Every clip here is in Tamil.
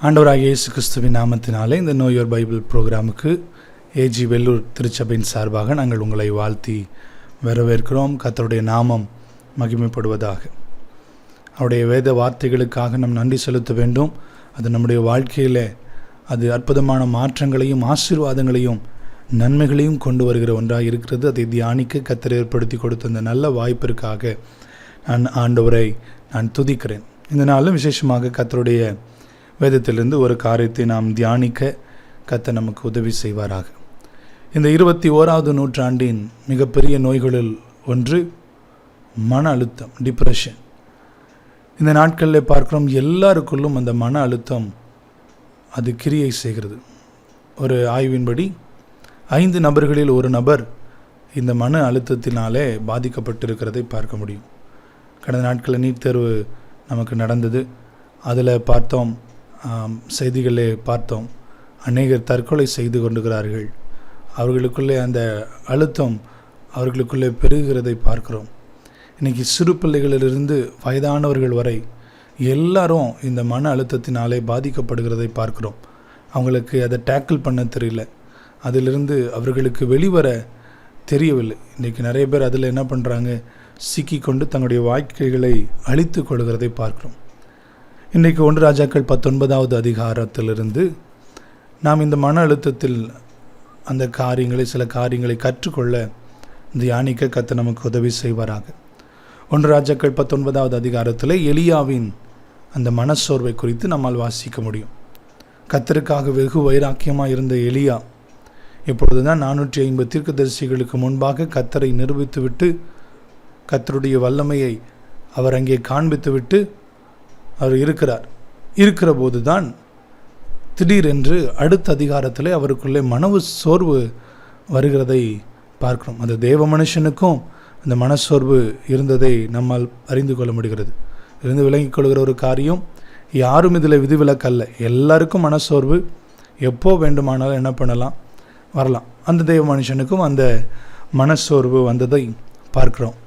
ஆண்டவராகிய இயேசு கிறிஸ்துவின் நாமத்தினாலே இந்த நோ யுவர் பைபிள் ப்ரோக்ராமுக்கு ஏஜி வெள்ளூர் திருச்சபையின் சார்பாக நாங்கள் உங்களை வாழ்த்தி வரவேற்கிறோம். கர்த்தருடைய நாமம் மகிமைப்படுவதாக. அவருடைய வேத வார்த்தைகளுக்காக நாம் நன்றி செலுத்த வேண்டும். அது நம்முடைய வாழ்க்கையில் அது அற்புதமான மாற்றங்களையும் ஆசீர்வாதங்களையும் நன்மைகளையும் கொண்டு வருகிற ஒன்றாக இருக்கிறது. அதை தியானிக்க கர்த்தர் ஏற்படுத்தி கொடுத்த அந்த நல்ல வாய்ப்பிற்காக நான் ஆண்டவரை துதிக்கிறேன். இந்த நாளும் விசேஷமாக கர்த்தருடைய வேதத்திலிருந்து ஒரு காரியத்தை நாம் தியானிக்க கர்த்தர் நமக்கு உதவி செய்வாராக. இந்த 21வது நூற்றாண்டின் மிகப்பெரிய நோய்களில் ஒன்று மன அழுத்தம், டிப்ரெஷன். இந்த நாட்களில் பார்க்கிறோம், எல்லாருக்குள்ளும் அந்த மன அழுத்தம் அது கிரியை செய்கிறது. ஒரு ஆய்வின்படி 5 நபர்களில் ஒரு நபர் இந்த மன அழுத்தத்தினாலே பாதிக்கப்பட்டிருக்கிறதை பார்க்க முடியும். கடந்த நாட்களில் நீட் தேர்வு நமக்கு நடந்தது. அதில் பார்த்தோம், செய்திகளே பார்த்தோம், அநேகர் தற்கொலை செய்து கொண்டுகிறார்கள். அவர்களுக்குள்ளே அந்த அழுத்தம் அவர்களுக்குள்ளே பெருகிறதை பார்க்கிறோம். இன்றைக்கி சிறு பிள்ளைகளிலிருந்து வயதானவர்கள் வரை எல்லாரும் இந்த மன அழுத்தத்தினாலே பாதிக்கப்படுகிறதை பார்க்கிறோம். அவங்களுக்கு அதை டேக்கிள் பண்ண தெரியல, அதிலிருந்து அவர்களுக்கு வெளிவர தெரியவில்லை. இன்றைக்கி நிறைய பேர் அதில் என்ன பண்ணுறாங்க, சிக்கிக்கொண்டு தங்களுடைய வாழ்க்கைகளை அழித்து கொள்கிறதை பார்க்கிறோம். இன்றைக்கு 1 ராஜாக்கள் 19வது அதிகாரத்திலிருந்து நாம் இந்த மன அழுத்தத்தில் அந்த சில காரியங்களை கற்றுக்கொள்ள தியானிக்க கர்த்தர் நமக்கு உதவி செய்வாராக. 1 ராஜாக்கள் 19வது அதிகாரத்தில் எலியாவின் அந்த மனச்சோர்வை குறித்து நம்மால் வாசிக்க முடியும். கர்த்தருக்காக வெகு வைராக்கியமாக இருந்த எலியா இப்பொழுது தான் 450 தீர்க்கதரிசிகளுக்கு முன்பாக கர்த்தரை நிரூபித்துவிட்டு கர்த்தருடைய வல்லமையை அவர் அங்கே காண்பித்துவிட்டு அவர் இருக்கிற போது தான் திடீரென்று அடுத்த அதிகாரத்தில் அவருக்குள்ளே மனவு சோர்வு வருகிறதை பார்க்கிறோம். அந்த தேவ மனுஷனுக்கும் அந்த மனச்சோர்வு இருந்ததை நம்மால் அறிந்து கொள்ள முடிகிறது. இருந்து விளங்கிக் கொள்கிற ஒரு காரியம், யாரும் இதில் விதிவிலக்கல்ல. எல்லாருக்கும் மனச்சோர்வு எப்போ வேண்டுமானாலும் என்ன பண்ணலாம், வரலாம். அந்த தேவ மனுஷனுக்கும் அந்த மனச்சோர்வு வந்ததை பார்க்கிறோம்.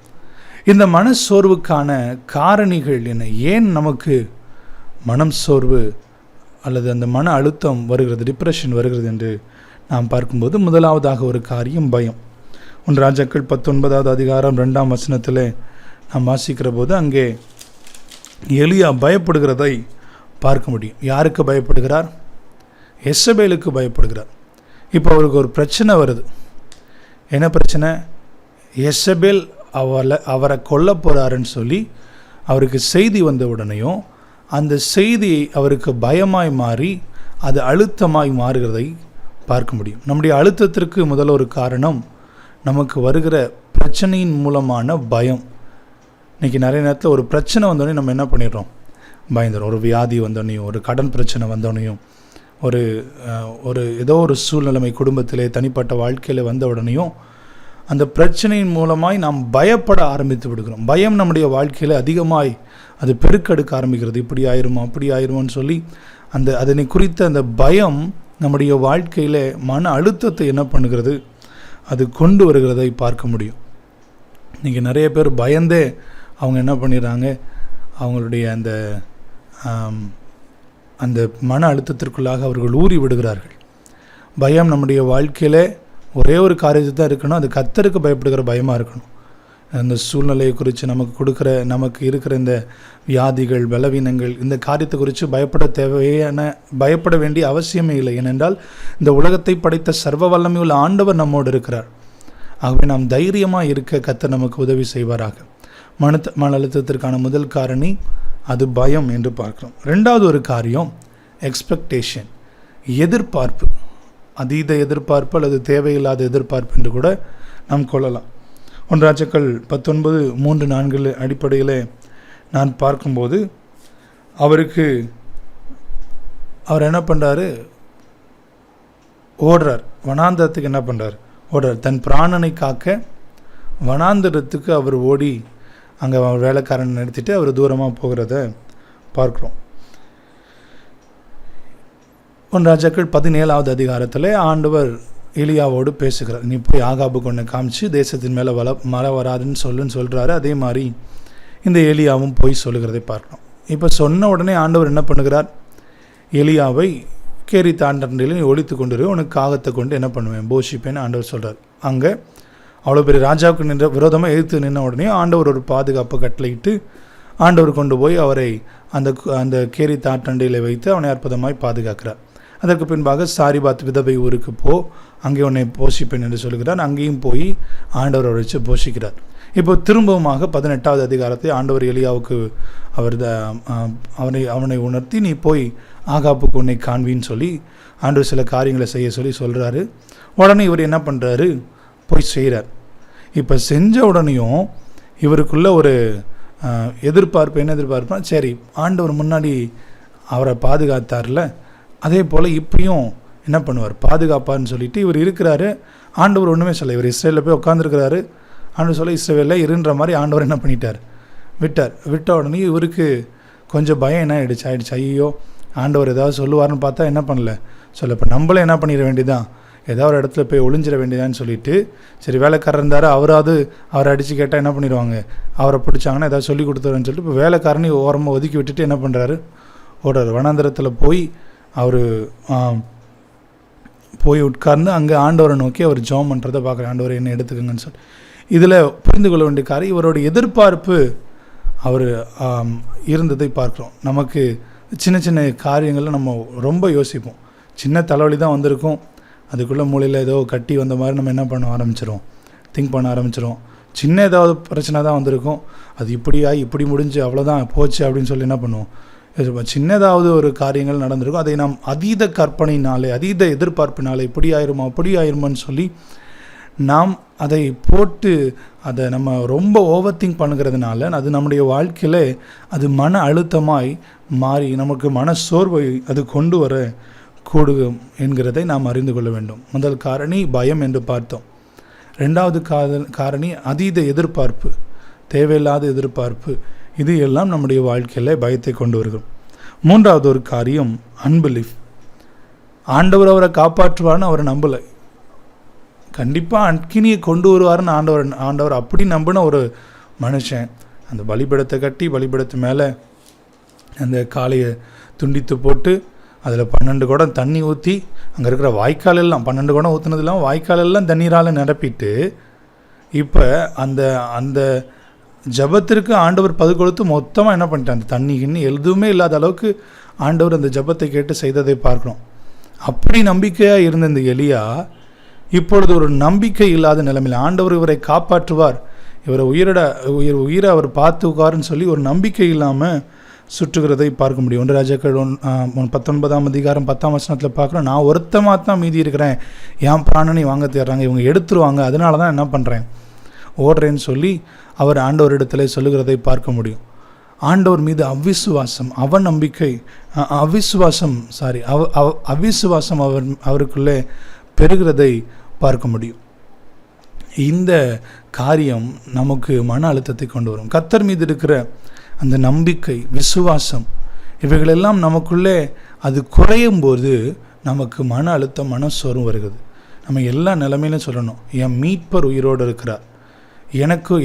இந்த மனச்சோர்வுக்கான காரணிகள் என்ன? ஏன் நமக்கு மனம் சோர்வு அல்லது அந்த மன அழுத்தம் வருகிறது, டிப்ரெஷன் வருகிறது என்று நாம் பார்க்கும்போது முதலாவதாக ஒரு காரியம் பயம். 1 ராஜாக்கள் 19வது அதிகாரம் 2ஆம் வசனத்தில் நாம் வாசிக்கிற போது அங்கே எலியா பயப்படுகிறதை பார்க்க முடியும். யாருக்கு பயப்படுகிறார்? எசபேலுக்கு பயப்படுகிறார். இப்போ அவருக்கு ஒரு பிரச்சனை வருது. என்ன பிரச்சனை? எசபேல் அவரை கொல்ல போகிறாருன்னு சொல்லி அவருக்கு செய்தி வந்த உடனேயும் அந்த செய்தி அவருக்கு பயமாய் மாறி அது அழுத்தமாய் மாறுகிறதை பார்க்க முடியும். நம்முடைய அழுத்தத்திற்கு முதல்ல ஒரு காரணம் நமக்கு வருகிற பிரச்சனையின் மூலமான பயம். இன்றைக்கி நிறைய நேரத்தில் ஒரு பிரச்சனை வந்தோடனே நம்ம என்ன பண்ணிடுறோம், பயந்துடும். ஒரு வியாதி வந்தோடனையும், ஒரு கடன் பிரச்சனை வந்தோடனையும், ஒரு ஏதோ ஒரு சூழ்நிலைமை குடும்பத்திலே தனிப்பட்ட வாழ்க்கையில் வந்த உடனேயும் அந்த பிரச்சனையின் மூலமாய் நாம் பயப்பட ஆரம்பித்து விடுகிறோம். பயம் நம்முடைய வாழ்க்கையில் அதிகமாய் அது பெருக்கெடுக்க ஆரம்பிக்கிறது. இப்படி ஆயிருமோ அப்படி ஆயிருமோன்னு சொல்லி அதனை குறித்த அந்த பயம் நம்முடைய வாழ்க்கையில் மன அழுத்தத்தை என்ன பண்ணுகிறது, அது கொண்டு வருகிறதை பார்க்க முடியும். இன்றைக்கி நிறைய பேர் பயந்தே அவங்க என்ன பண்ணிடுறாங்க, அவங்களுடைய அந்த மன அழுத்தத்திற்குள்ளாக அவர்கள் ஊறி விடுகிறார்கள். பயம் நம்முடைய வாழ்க்கையில் ஒரே ஒரு காரியத்தை தான் இருக்கணும், அது கர்த்தருக்கு பயப்படுகிற பயமாக இருக்கணும். அந்த சூழ்நிலையை குறித்து நமக்கு இருக்கிற இந்த வியாதிகள், பலவீனங்கள், இந்த காரியத்தை குறித்து பயப்பட வேண்டிய அவசியமே இல்லை. ஏனென்றால் இந்த உலகத்தை படைத்த சர்வ வல்லமையுள்ள ஆண்டவர் நம்மோடு இருக்கிறார். ஆகவே நாம் தைரியமாக இருக்க கர்த்தர் நமக்கு உதவி செய்வாராக. மன அழுத்தத்திற்கான முதல் காரணி அது பயம் என்று பார்க்கிறோம். 2வது ஒரு காரியம் எக்ஸ்பெக்டேஷன், எதிர்பார்ப்பு. அதீத எதிர்பார்ப்பு அல்லது தேவையில்லாத எதிர்பார்ப்பு என்று கூட நாம் கொள்ளலாம். 1 ராஜாக்கள் 19:3-4 அடிப்படையில் நான் பார்க்கும்போது அவர் என்ன பண்ணுறாரு, ஓடுறார். வனாந்தரத்துக்கு என்ன பண்ணுறார், ஓடுறார். தன் பிராணனை காக்க வனாந்தரத்துக்கு அவர் ஓடி அங்கே அவர் வேலைக்காரன் நிறுத்திட்டு அவர் தூரமாக போகிறத பார்க்குறோம். 1 ராஜாக்கள் 17வது அதிகாரத்தில் ஆண்டவர் எலியாவோடு பேசுகிறார். நீ போய் ஆகாபுக்கு ஒன்று காமிச்சு தேசத்தின் மேலே மழை வராதுன்னு சொல்கிறாரு. அதே மாதிரி இந்த எலியாவும் போய் சொல்லுகிறதை பார்க்கணும். இப்போ சொன்ன உடனே ஆண்டவர் என்ன பண்ணுகிறார், எலியாவை கேரி தாண்டண்டையில் ஒழித்து கொண்டு உனக்கு காகத்தை கொண்டு என்ன பண்ணுவேன், போஷிப்பேன்னு ஆண்டவர் சொல்கிறார். அங்கே அவ்வளோ பெரிய ராஜாவுக்கு நின்ற விரோதமாக எதிர்த்து நின்ன உடனே ஆண்டவர் ஒரு பாதுகாப்பு கட்டளையிட்டு ஆண்டவர் கொண்டு போய் அவரை அந்த கேரி தாட்டண்டையில் வைத்து அவனை அற்புதமாய் பாதுகாக்கிறார். அதற்கு பின்பாக சாரிபாத் விதவை ஊருக்கு அங்கே உன்னை போஷிப்பேன் என்று சொல்கிறார். அங்கேயும் போய் ஆண்டவர் வச்சு போஷிக்கிறார். இப்போ திரும்பவுமாக 18வது அதிகாரத்தை ஆண்டவர் எலியாவுக்கு அவனை உணர்த்தி நீ போய் ஆகாப்புக்கு உன்னை காண்பின்னு சொல்லி ஆண்டவர் சில காரியங்களை செய்ய சொல்கிறாரு. உடனே இவர் என்ன பண்ணுறாரு, போய் செய்கிறார். இப்போ செஞ்ச உடனேயும் இவருக்குள்ள ஒரு எதிர்பார்ப்பு, என்ன எதிர்பார்ப்புனா, சரி ஆண்டவர் முன்னாடி அவரை பாதுகாத்தார்ல, அதே போல் இப்பயும் என்ன பண்ணுவார், பாதுகாப்பார்னு சொல்லிட்டு இவர் இருக்கிறாரு. ஆண்டவர் ஒன்றுமே சொல்ல, இவர் இஸ்ரேலில் போய் உட்காந்துருக்கிறாரு. ஆண்டவர் சொல்ல இஸ்ரேலில் இருன்ற மாதிரி ஆண்டவர் என்ன பண்ணிட்டார், விட்ட உடனே இவருக்கு கொஞ்சம் பயம் என்ன ஆயிடுச்சு, ஐயோ ஆண்டவர் ஏதாவது சொல்லுவார்னு பார்த்தா என்ன பண்ணல சொல்ல. இப்போ நம்மளே என்ன பண்ணிட வேண்டியதான், ஏதாவது ஒரு இடத்துல போய் ஒளிஞ்சிட வேண்டியதான்னு சொல்லிட்டு, சரி வேலைக்காரர் இருந்தார், அவரை அடித்து கேட்டால் என்ன பண்ணிடுவாங்க, அவரை பிடிச்சாங்கன்னா ஏதாவது சொல்லி கொடுத்துருன்னு சொல்லிட்டு இப்போ வேலைக்காரனை ஓரமாக ஒதுக்கி விட்டுட்டு என்ன பண்ணுறாரு, ஓடுறாரு. வனாந்தரத்தில் போய் உட்கார்ந்து அங்கே ஆண்டவரை நோக்கி அவர் ஜெபம் பண்ணுறதை பார்க்குறேன். ஆண்டவரை என்ன எடுத்துக்கங்கன்னு சொல்லி இதில் புரிந்து கொள்ள வேண்டிய காரியம், இவரோட எதிர்பார்ப்பு அவர் இருந்ததை பார்க்குறோம். நமக்கு சின்ன சின்ன காரியங்களில் நம்ம ரொம்ப யோசிப்போம். சின்ன தலைவலி தான் வந்திருக்கும், அதுக்குள்ளே மூலையில் ஏதோ கட்டி வந்த மாதிரி நம்ம என்ன பண்ண ஆரம்பிச்சிடும், திங்க் பண்ண ஆரம்பிச்சிடும். சின்ன ஏதாவது பிரச்சனை தான் வந்திருக்கும், அது இப்படி முடிஞ்சு அவ்வளோதான் போச்சு அப்படின்னு சொல்லி என்ன பண்ணுவோம், சின்னதாவது ஒரு காரியங்கள் நடந்திருக்கும். அதை நாம் அதீத கற்பனையினாலே, அதீத எதிர்பார்ப்பினாலே இப்படி ஆயிருமான்னு சொல்லி நாம் அதை போட்டு அதை நம்ம ரொம்ப ஓவர் திங்க் பண்ணுகிறதுனால அது நம்முடைய வாழ்க்கையில் அது மன அழுத்தமாய் மாறி நமக்கு மன சோர்வை அது கொண்டு வர கூடும் என்கிறதை நாம் அறிந்து கொள்ள வேண்டும். முதல் காரணி பயம் என்று பார்த்தோம். ரெண்டாவது காரணி அதீத எதிர்பார்ப்பு, தேவையில்லாத எதிர்பார்ப்பு. இது எல்லாம் நம்முடைய வாழ்க்கையில் பயத்தை கொண்டு வருகிறோம். மூன்றாவது ஒரு காரியம் அன்பிலீஃப். ஆண்டவர் அவரை காப்பாற்றுவார்னு அவரை நம்பலை. கண்டிப்பாக அக்கினியை கொண்டு வருவார்னு ஆண்டவர் அப்படி நம்பின ஒரு மனுஷன் அந்த பலிபீடத்தை கட்டி பலிபீடத்து மேலே அந்த காளையை துண்டித்து போட்டு அதில் 12 குடம் தண்ணி ஊற்றி அங்கே இருக்கிற வாய்க்கால் எல்லாம் 12 குடம் ஊற்றுனது இல்லாமல் வாய்க்கால் எல்லாம் தண்ணீரால் நிரப்பிட்டு இப்போ அந்த ஜபத்திற்கு ஆண்டவர் கொடுத்து மொத்தமாக என்ன பண்ணிட்டார், அந்த தண்ணி எதுவுமே இல்லாத அளவுக்கு ஆண்டவர் அந்த ஜபத்தை கேட்டு செய்ததை பார்க்குறோம். அப்படி நம்பிக்கையாக இருந்த இந்த எலியா இப்பொழுது ஒரு நம்பிக்கை இல்லாத நிலைமையில் ஆண்டவர் இவரை காப்பாற்றுவார், இவரை உயிரை அவர் பார்த்துக்காருன்னு சொல்லி ஒரு நம்பிக்கை இல்லாமல் சுற்றுகிறதை பார்க்க முடியும். 1 ராஜாக்கள் 19ஆம் அதிகாரம் 10ஆம் வசனத்தில் பார்க்குறோம், நான் ஒருத்தமாக தான் மீதி இருக்கிறேன், என் பிராணனை வாங்க தேடுறாங்க, இவங்க எடுத்துருவாங்க, அதனால தான் என்ன பண்ணுறேன் ஓடுறேன்னு சொல்லி அவர் ஆண்டவரிடத்தில் சொல்லுகிறதை பார்க்க முடியும். ஆண்டவர் மீது அவிசுவாசம் அவருக்குள்ளே பெறுகிறதை பார்க்க முடியும். இந்த காரியம் நமக்கு மன அழுத்தத்தை கொண்டு வரும். கர்த்தர் மீது இருக்கிற அந்த நம்பிக்கை, விசுவாசம், இவைகளெல்லாம் நமக்குள்ளே அது குறையும் போது நமக்கு மன அழுத்தம், மனசோர்வு வருகிறது. நம்ம எல்லா நிலைமையிலும் சொல்லணும், என் மீட்பர் உயிரோடு இருக்கிறார்,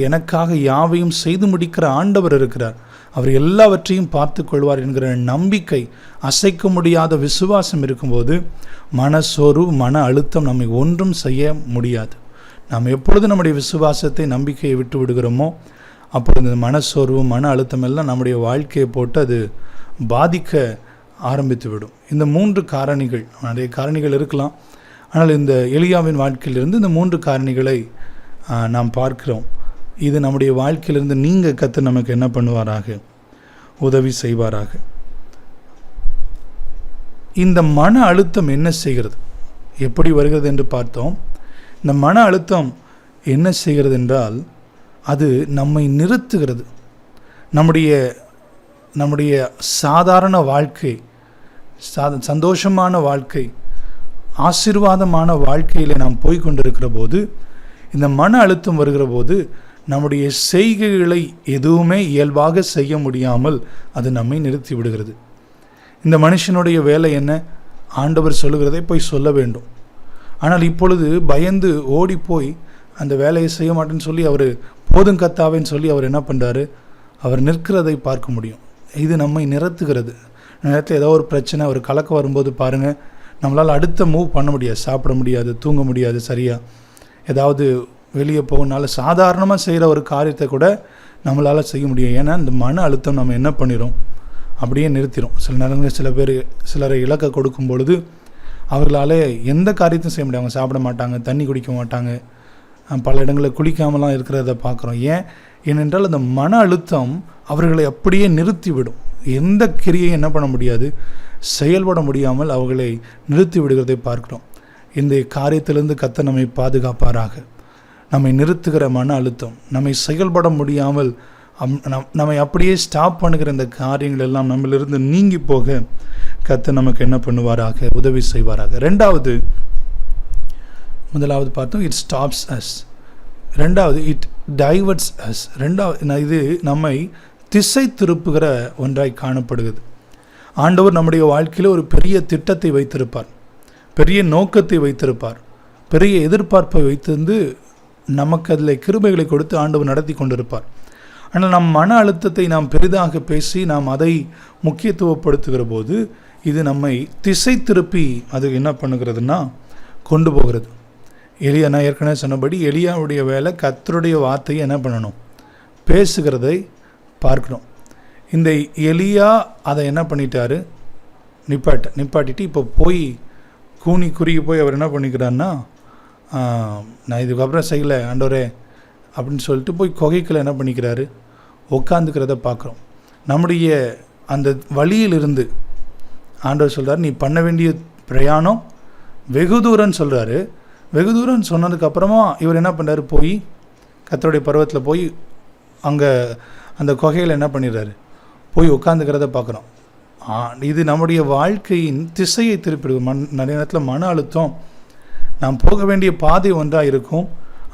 எனக்காக யாவையும் செய்து முடிக்கிற ஆண்டவர் இருக்கிறார், அவர் எல்லாவற்றையும் பார்த்து கொள்வார் என்கிற நம்பிக்கை, அசைக்க முடியாத விசுவாசம் இருக்கும்போது மனசோர்வு, மன அழுத்தம் நம்மை ஒன்றும் செய்ய முடியாது. நாம் எப்பொழுது நம்முடைய விசுவாசத்தை, நம்பிக்கையை விட்டு விடுகிறோமோ அப்பொழுது இந்த மனசோர்வு, மன அழுத்தம் எல்லாம் நம்முடைய வாழ்க்கையை போட்டு அது பாதிக்க ஆரம்பித்து விடும். இந்த 3 காரணிகள், நிறைய காரணிகள் இருக்கலாம், ஆனால் இந்த எலியாவின் வாழ்க்கையிலிருந்து இந்த 3 காரணிகளை நாம் பார்க்கிறோம். இது நம்முடைய வாழ்க்கையிலிருந்து நீங்கள் கர்த்தர் நமக்கு என்ன பண்ணுவாராக, உதவி செய்வாராக. இந்த மன அழுத்தம் என்ன செய்கிறது, எப்படி வருகிறது என்று பார்த்தோம். இந்த மன அழுத்தம் என்ன செய்கிறது என்றால் அது நம்மை நிறுத்துகிறது. நம்முடைய சாதாரண வாழ்க்கை, சந்தோஷமான வாழ்க்கை, ஆசீர்வாதமான வாழ்க்கையில் நாம் போய்கொண்டிருக்கிற போது இந்த மன அழுத்தம் வருகிற போது நம்முடைய செய்கைகளை எதுவுமே இயல்பாக செய்ய முடியாமல் அது நம்மை நிறுத்தி விடுகிறது. இந்த மனுஷனுடைய வேலை என்ன, ஆண்டவர் சொல்லுகிறதை போய் சொல்ல வேண்டும். ஆனால் இப்பொழுது பயந்து ஓடி போய் அந்த வேலையை செய்ய மாட்டேன்னு சொல்லி அவர் போதும் கர்த்தாவேன்னு சொல்லி அவர் என்ன பண்ணுறாரு, அவர் நிற்கிறதை பார்க்க முடியும். இது நம்மை நிறுத்துகிறது. நேரத்தில் ஏதோ ஒரு பிரச்சனை, ஒரு கலக்கம் வரும்போது பாருங்கள், நம்மளால் அடுத்த மூவ் பண்ண முடியாது, சாப்பிட முடியாது, தூங்க முடியாது, சரியாக ஏதாவது வெளியே போகனால சாதாரணமாக செய்கிற ஒரு காரியத்தை கூட நம்மளால் செய்ய முடியும். ஏன்னா இந்த மன அழுத்தம் நம்ம என்ன பண்ணிடும், அப்படியே நிறுத்திடும். சில நேரங்களில் சில பேர் சிலரை இலக்க கொடுக்கும் பொழுது அவர்களால் எந்த காரியத்தையும் செய்ய முடியாது. அவங்க சாப்பிட மாட்டாங்க, தண்ணி குடிக்க மாட்டாங்க, பல இடங்களில் குளிக்காமலாம் இருக்கிறத பார்க்குறோம். ஏனென்றால் அந்த மன அழுத்தம் அவர்களை அப்படியே நிறுத்திவிடும். எந்த கிரியையும் என்ன பண்ண முடியாது, செயல்பட முடியாமல் அவர்களை நிறுத்தி விடுகிறதை பார்க்கிறோம். இந்த காரியத்திலிருந்து கர்த்தர் நம்மை பாதுகாப்பாராக. நம்மை நிறுத்துகிற மன அழுத்தம், நம்மை செயல்பட முடியாமல் நம்மை அப்படியே ஸ்டாப் பண்ணுகிற இந்த காரியங்கள் எல்லாம் நம்மளிருந்து நீங்கி போக கர்த்தர் நமக்கு என்ன பண்ணுவாராக, உதவி செய்வாராக. முதலாவது பார்த்தோம், இட் ஸ்டாப்ஸ் அஸ். ரெண்டாவது, இட் டைவர்ட்ஸ் அஸ். இது நம்மை திசை திருப்புகிற ஒன்றாய் காணப்படுகிறது. ஆண்டவர் நம்முடைய வாழ்க்கையில் ஒரு பெரிய திட்டத்தை வைத்திருப்பார், பெரிய நோக்கத்தை வைத்திருப்பார், பெரிய எதிர்பார்ப்பை வைத்திருந்து நமக்கு அதில் கிருபைகளை கொடுத்து ஆண்டவர் நடத்தி கொண்டிருப்பார். ஆனால் நம் மன அழுத்தத்தை நாம் பெரிதாக பேசி நாம் அதை முக்கியத்துவப்படுத்துகிற போது இது நம்மை திசை திருப்பி அது என்ன பண்ணுகிறதுனா கொண்டு போகிறது. நான் ஏற்கனவே சொன்னபடி எலியாவுடைய வேலை கர்த்தருடைய வார்த்தையை என்ன பண்ணணும், பேசுகிறதை பார்க்கணும். இந்த எலியா அதை என்ன பண்ணிட்டாரு, நிப்பாட்டிட்டு இப்போ போய் குறுகி போய் அவர் என்ன பண்ணிக்கிறாருன்னா, நான் இதுக்கப்புறம் செய்யலை ஆண்டவரே அப்படின்னு சொல்லிட்டு போய் குகைக்குள்ள என்ன பண்ணிக்கிறாரு, உட்காந்துக்கிறத பார்க்குறோம். நம்முடைய அந்த வழியிலிருந்து ஆண்டவர் சொல்கிறார், நீ பண்ண வேண்டிய பிரயாணம் வெகு தூரம்னு சொல்கிறாரு. வெகு தூரம் சொன்னதுக்கப்புறமா இவர் என்ன பண்ணுறாரு, போய் கர்த்தருடைய பர்வத்தில் போய் அங்கே அந்த குகையில் என்ன பண்ணிடுறாரு, போய் உட்காந்துக்கிறத பார்க்குறோம். இது நம்முடைய வாழ்க்கையின் திசையை திருப்பிடுது. நிறைய நேரத்தில் மன அழுத்தம் நாம் போக வேண்டிய பாதை ஒன்றாக இருக்கும்,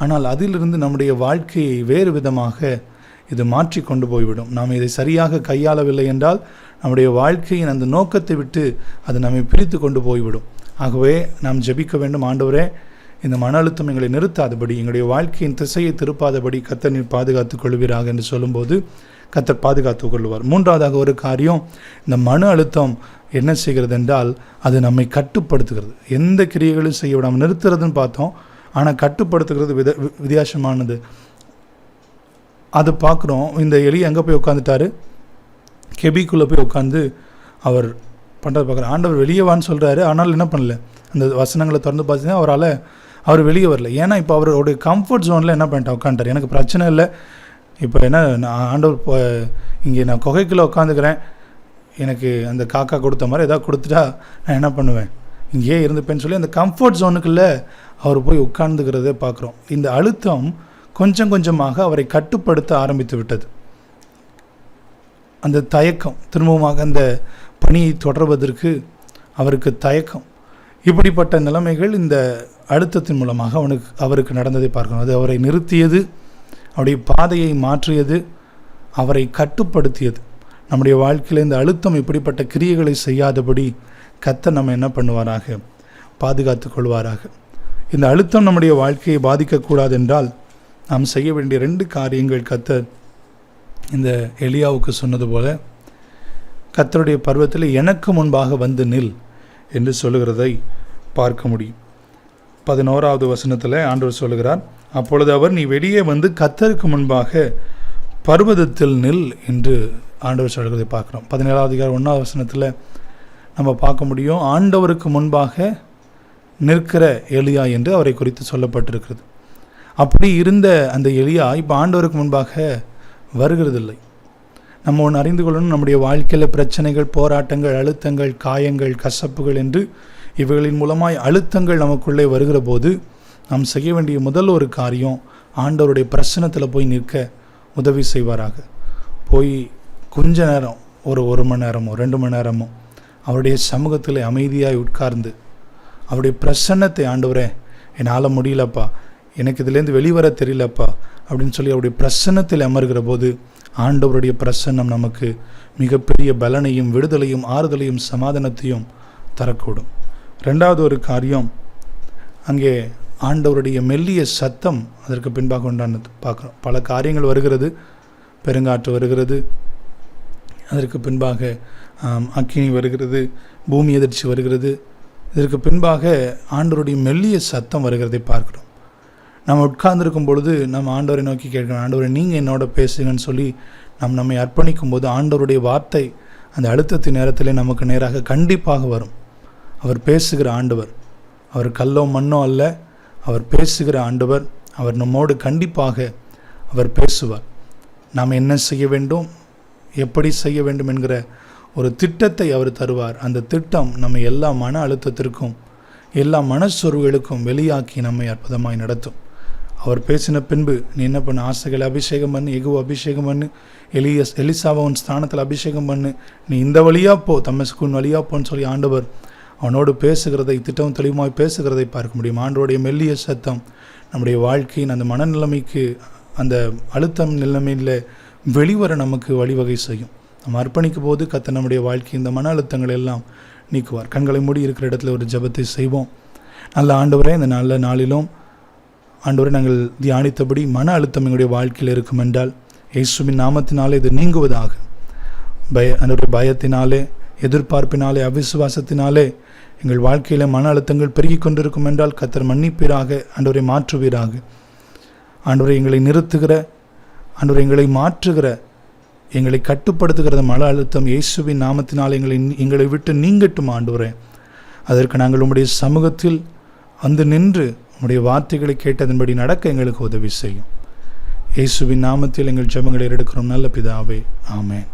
ஆனால் அதிலிருந்து நம்முடைய வாழ்க்கையை வேறு விதமாக இது மாற்றி கொண்டு போய்விடும். நாம் இதை சரியாக கையாளவில்லை என்றால் நம்முடைய வாழ்க்கையின் அந்த நோக்கத்தை விட்டு அது நம்மை பிரித்து கொண்டு போய்விடும். ஆகவே நாம் ஜெபிக்க வேண்டும், ஆண்டவரே இந்த மன அழுத்தம் எங்களை நிறுத்தாதபடி, எங்களுடைய வாழ்க்கையின் திசையை திருப்பாதபடி கர்த்தர் நீர் பாதுகாத்துக் கொள்வீராக என்று சொல்லும்போது கர்த்தர் பாதுகாத்துக் கொள்வார். மூன்றாவதாக ஒரு காரியம், இந்த மன அழுத்தம் என்ன செய்கிறது என்றால் அது நம்மை கட்டுப்படுத்துகிறது. எந்த கிரியைகளும் செய்ய விடாமல் நிறுத்துறதுன்னு பார்த்தோம், ஆனால் கட்டுப்படுத்துகிறது வித்தியாசமானது. அது பார்க்குறோம். இந்த எலி எங்கே போய் உட்காந்துட்டாரு, கெபிக்குள்ளே போய் உட்காந்து அவர் பண்ணுறது பார்க்குறாரு. ஆண்டவர் வெளியே வான்னு சொல்கிறாரு, ஆனால் என்ன பண்ணல, அந்த வசனங்களை திறந்து பார்த்தீங்கன்னா அவர் வெளியே வரல. ஏன்னா இப்போ அவருடைய கம்ஃபர்ட் ஜோனில் என்ன பண்ணிட்டா உட்காந்துட்டார். எனக்கு பிரச்சனை இல்லை, இப்போ என்ன ஆண்டவர் இங்கே நான் குகைக்குள்ளே உட்காந்துக்கிறேன், எனக்கு அந்த காக்கா கொடுத்த மாதிரி ஏதாவது கொடுத்துட்டா நான் என்ன பண்ணுவேன், இங்கேயே இருந்துப்பேன்னு சொல்லி அந்த கம்ஃபர்ட் ஜோனுக்குள்ளே அவர் போய் உட்கார்ந்துக்கிறதே பார்க்குறோம். இந்த அழுத்தம் கொஞ்சம் கொஞ்சமாக அவரை கட்டுப்படுத்த ஆரம்பித்து விட்டது. அந்த தயக்கம், திரும்பமாக அந்த பணியை தொடர்வதற்கு அவருக்கு தயக்கம், இப்படிப்பட்ட நிலைமைகள் இந்த அழுத்தத்தின் மூலமாக அவருக்கு நடந்ததை பார்க்கணும். அது அவரை நிறுத்தியது, அவருடைய பாதையை மாற்றியது, அவரை கட்டுப்படுத்தியது. நம்முடைய வாழ்க்கையில் இந்த அழுத்தம் இப்படிப்பட்ட கிரியைகளை செய்யாதபடி கர்த்தர் நம்ம என்ன பண்ணுவாராக, பாதுகாத்து கொள்வாராக. இந்த அழுத்தம் நம்முடைய வாழ்க்கையை பாதிக்கக்கூடாது என்றால் நாம் செய்ய வேண்டிய 2 காரியங்கள் கர்த்தர் இந்த எலியாவுக்கு சொன்னது போல கர்த்தருடைய பர்வத்தில் எனக்கு முன்பாக வந்து நில் என்று சொல்லுகிறதை பார்க்க முடியும். 11வது வசனத்தில் ஆண்டவர் சொல்லுகிறார், அப்பொழுது அவர் நீ வெளியே வந்து கர்த்தருக்கு முன்பாக பர்வதத்தில் நில் என்று ஆண்டவர் சொல்கிறதை பார்க்குறோம். 17வது அதிகாரம் 1வது வசனத்தில் நம்ம பார்க்க முடியும், ஆண்டவருக்கு முன்பாக நிற்கிற எலியா என்று அவரை குறித்து சொல்லப்பட்டிருக்கிறது. அப்படி இருந்த அந்த எலியா இப்போ ஆண்டவருக்கு முன்பாக வருகிறதில்லை. நம்ம ஒன்று அறிந்து கொள்ளணும், நம்முடைய வாழ்க்கையில் பிரச்சனைகள், போராட்டங்கள், அழுத்தங்கள், காயங்கள், கசப்புகள் என்று இவைகளின் மூலமாய் அழுத்தங்கள் நமக்குள்ளே வருகிற போது நாம் செய்ய வேண்டிய முதல் ஒரு காரியம், ஆண்டவருடைய பிரசன்னத்தில் போய் நிற்க உதவி செய்வாராக. போய் கொஞ்ச நேரம், ஒரு மணி நேரமோ 2 மணி நேரமோ அவருடைய சமூகத்தில் அமைதியாய் உட்கார்ந்து அவருடைய பிரசன்னத்தை, ஆண்டவரே என்னால் முடியலப்பா, எனக்கு இதுலேருந்து வெளிவர தெரியலப்பா அப்படின்னு சொல்லி அவருடைய பிரசன்னத்தில் அமர்கிற போது ஆண்டவருடைய பிரசன்னம் நமக்கு மிகப்பெரிய பலனையும் விடுதலையும் ஆறுதலையும் சமாதானத்தையும் தரக்கூடும். 2வது ஒரு காரியம், அங்கே ஆண்டவருடைய மெல்லிய சத்தம் அதற்கு பின்பாக உண்டானது பார்க்குறோம். பல காரியங்கள் வருகிறது, பெருங்காற்று வருகிறது, அதற்கு பின்பாக அக்கினி வருகிறது, பூமி எதிர்ச்சி வருகிறது. இதற்கு பின்பாக ஆண்டவருடைய மெல்லிய சத்தம் வருகிறதை பார்க்கிறோம். நம்ம உட்கார்ந்துருக்கும் பொழுது நம்ம ஆண்டவரை நோக்கி கேட்கணும், ஆண்டவரை நீங்கள் என்னோட பேசுங்கன்னு சொல்லி நம்மை அர்ப்பணிக்கும் போது ஆண்டவருடைய வார்த்தை அந்த அழுத்தத்தின் நேரத்தில் நமக்கு நேராக கண்டிப்பாக வரும். அவர் பேசுகிற ஆண்டவர், அவர் கல்லோ மண்ணோ அல்ல, அவர் பேசுகிற ஆண்டவர். அவர் நம்மோடு கண்டிப்பாக அவர் பேசுவார். நாம் என்ன செய்ய வேண்டும், எப்படி செய்ய வேண்டும் என்கிற ஒரு திட்டத்தை அவர் தருவார். அந்த திட்டம் நம்ம எல்லா மன அழுத்தத்திற்கும் எல்லா மனச்சொருவுகளுக்கும் வெளியாக்கி நம்மை அற்புதமாய் நடத்தும். அவர் பேசின பின்பு நீ என்ன பண்ணு, ஆசைகளை அபிஷேகம் பண்ணு, எகுவை அபிஷேகம் பண்ணு, எலிசாவை உன் ஸ்தானத்தில் அபிஷேகம் பண்ணு, நீ இந்த வழியாக போ, தமஸ்குன் வழியாக போன்னு சொல்லி ஆண்டவர் அவனோடு பேசுகிறதை, திட்டம் தெளிவாய் பேசுகிறதை பார்க்க முடியும். ஆண்டவருடைய மெல்லிய சத்தம் நம்முடைய வாழ்க்கையின் அந்த மனநிலைமைக்கு, அந்த அழுத்தம் நிலைமையில் வெளிவர நமக்கு வழிவகை செய்யும். நம்ம அர்ப்பணிக்கும் போது கர்த்தர் நம்முடைய வாழ்க்கை இந்த மன அழுத்தங்கள் எல்லாம் நீக்குவார். கண்களை மூடி இருக்கிற இடத்துல ஒரு ஜெபத்தை செய்வோம். நல்ல ஆண்டவரே, இந்த நல்ல நாளிலும் ஆண்டவரை நாங்கள் தியானித்தபடி மன அழுத்தம் எங்களுடைய வாழ்க்கையில் இருக்கும் என்றால் இயேசுவின் நாமத்தினாலே இது நீங்குவதாக. பயத்தினாலே, எதிர்பார்ப்பினாலே, அவிசுவாசத்தினாலே எங்கள் வாழ்க்கையில் மன அழுத்தங்கள் பெருகி கொண்டிருக்கும் என்றால் கர்த்தர் மன்னிப்பீராக, ஆண்டவரை மாற்றுவீராக. ஆண்டவரை எங்களை நிறுத்துகிற, ஆண்டவரை எங்களை மாற்றுகிற, எங்களை கட்டுப்படுத்துகிற மன அழுத்தம் இயேசுவின் நாமத்தினால் எங்களை விட்டு நீங்கட்டும் ஆண்டவரே. அதற்கு நாங்கள் உம்முடைய சமூகத்தில் வந்து நின்று உம்முடைய வார்த்தைகளை கேட்டதன்படி நடக்க எங்களுக்கு உதவி செய்யும். இயேசுவின் நாமத்தில் எங்கள் ஜெபங்களை எடுக்கிறோம் நல்ல பிதாவே, ஆமென்.